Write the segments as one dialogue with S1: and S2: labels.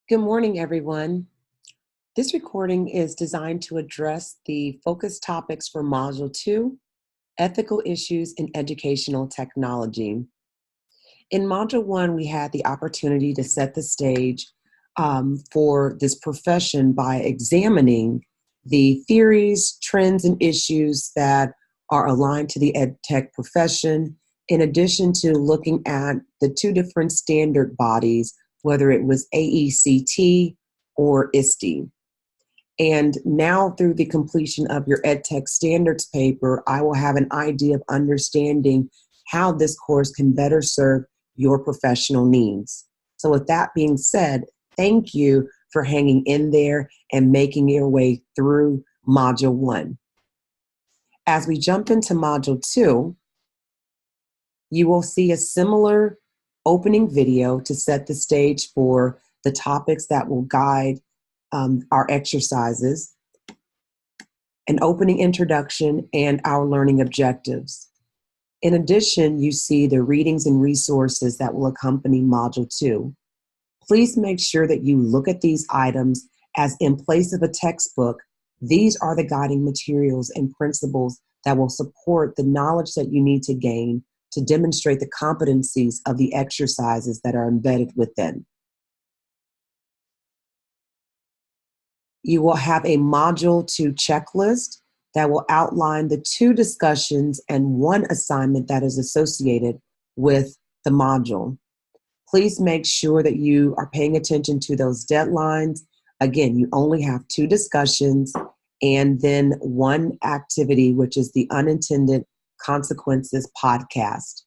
S1: Good morning, everyone. This recording is designed to address the focus topics for Module 2, Ethical Issues in Educational Technology. In Module 1, we had the opportunity to set the stage for this profession by examining the theories, trends, and issues that are aligned to the EdTech profession, in addition to looking at the two different standard bodies, whether it was AECT or ISTE. And now through the completion of your EdTech standards paper, I will have an idea of understanding how this course can better serve your professional needs. So with that being said, thank you for hanging in there and making your way through Module 1. As we jump into Module 2, you will see a similar opening video to set the stage for the topics that will guide our exercises, an opening introduction, and our learning objectives. In addition, you see the readings and resources that will accompany Module 2. Please make sure that you look at these items as in place of a textbook. These are the guiding materials and principles that will support the knowledge that you need to gain to demonstrate the competencies of the exercises that are embedded within. You will have a Module 2 checklist that will outline the 2 discussions and 1 assignment that is associated with the module. Please make sure that you are paying attention to those deadlines. Again, you only have 2 discussions and then 1 activity, which is the Unintended Consequences podcast.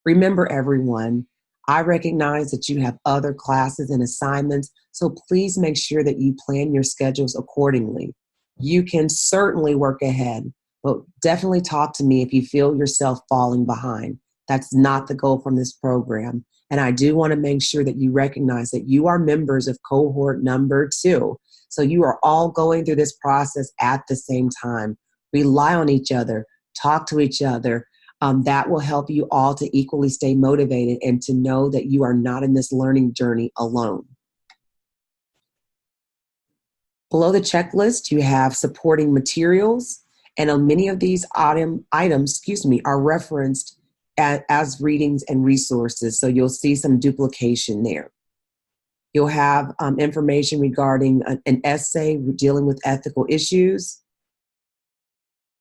S1: Remember, everyone, I recognize that you have other classes and assignments, so please make sure that you plan your schedules accordingly. You can certainly work ahead, but definitely talk to me if you feel yourself falling behind. That's not the goal from this program. And I do want to make sure that you recognize that you are members of cohort number 2. So you are all going through this process at the same time. Rely on each other, talk to each other. That will help you all to equally stay motivated and to know that you are not in this learning journey alone. Below the checklist, you have supporting materials, and many of these items are referenced as readings and resources, so you'll see some duplication there. You'll have information regarding an essay dealing with ethical issues,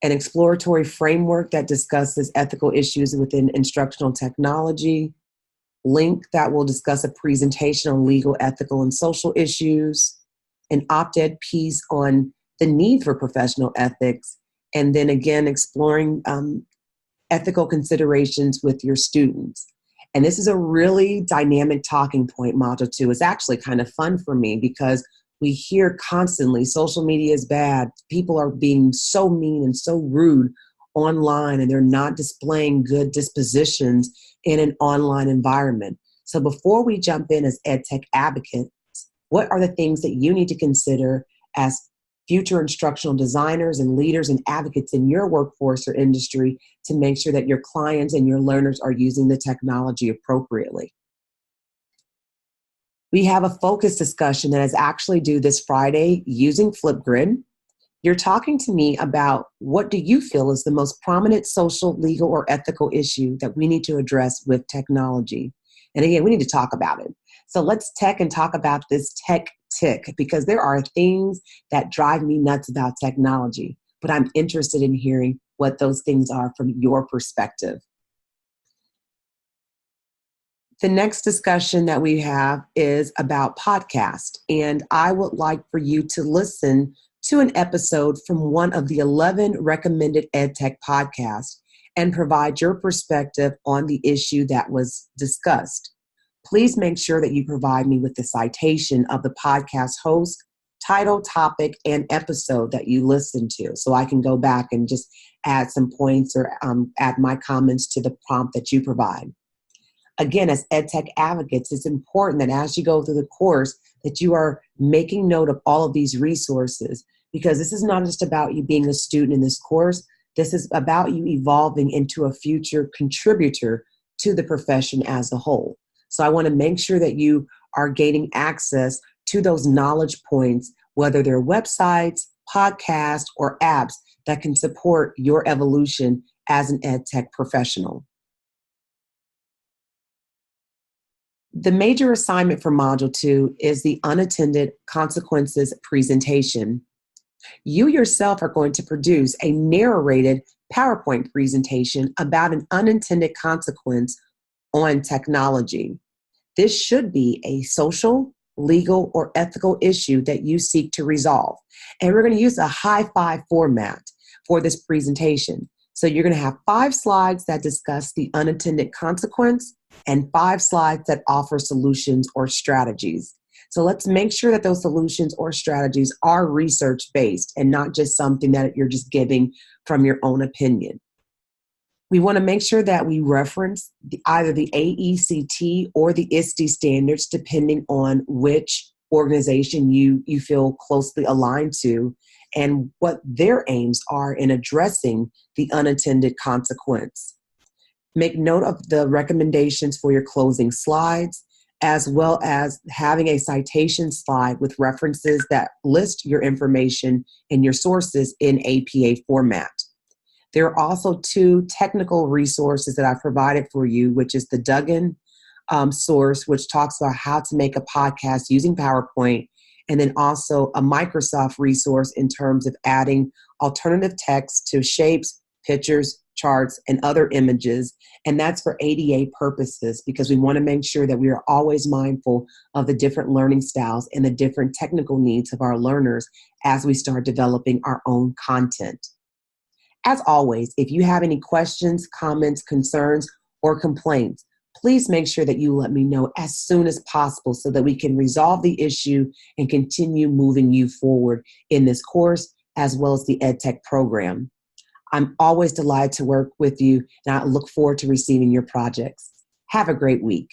S1: an exploratory framework that discusses ethical issues within instructional technology, link that will discuss a presentation on legal, ethical, and social issues, an op-ed piece on the need for professional ethics, and then again exploring ethical considerations with your students. And this is a really dynamic talking point, Module 2. It's actually kind of fun for me because we hear constantly social media is bad. People are being so mean and so rude online, and they're not displaying good dispositions in an online environment. So before we jump in as EdTech advocates, what are the things that you need to consider as future instructional designers and leaders and advocates in your workforce or industry to make sure that your clients and your learners are using the technology appropriately? We have a focus discussion that is actually due this Friday using Flipgrid. You're talking to me about what do you feel is the most prominent social, legal, or ethical issue that we need to address with technology. And again, we need to talk about it. So let's talk about this tech tick, because there are things that drive me nuts about technology, but I'm interested in hearing what those things are from your perspective. The next discussion that we have is about podcast, and I would like for you to listen to an episode from one of the 11 recommended EdTech podcasts and provide your perspective on the issue that was discussed. Please make sure that you provide me with the citation of the podcast host, title, topic, and episode that you listened to, so I can go back and just add some points or add my comments to the prompt that you provide. Again, as EdTech advocates, it's important that as you go through the course that you are making note of all of these resources, because this is not just about you being a student in this course. This is about you evolving into a future contributor to the profession as a whole. So I want to make sure that you are gaining access to those knowledge points, whether they're websites, podcasts, or apps that can support your evolution as an ed tech professional. The major assignment for Module 2 is the Unattended Consequences presentation. You yourself are going to produce a narrated PowerPoint presentation about an unintended consequence on technology. This should be a social, legal, or ethical issue that you seek to resolve. And we're going to use a high-five format for this presentation. So you're going to have 5 slides that discuss the unintended consequence and 5 slides that offer solutions or strategies. So let's make sure that those solutions or strategies are research-based and not just something that you're just giving from your own opinion. We want to make sure that we reference either the AECT or the ISTE standards, depending on which organization you feel closely aligned to and what their aims are in addressing the unintended consequence. Make note of the recommendations for your closing slides, as well as having a citation slide with references that list your information and your sources in APA format. There are also 2 technical resources that I've provided for you, which is the Duggan source, which talks about how to make a podcast using PowerPoint, and then also a Microsoft resource in terms of adding alternative text to shapes, pictures, charts, and other images. And that's for ADA purposes, because we want to make sure that we are always mindful of the different learning styles and the different technical needs of our learners as we start developing our own content. As always, if you have any questions, comments, concerns, or complaints, please make sure that you let me know as soon as possible so that we can resolve the issue and continue moving you forward in this course as well as the EdTech program. I'm always delighted to work with you, and I look forward to receiving your projects. Have a great week.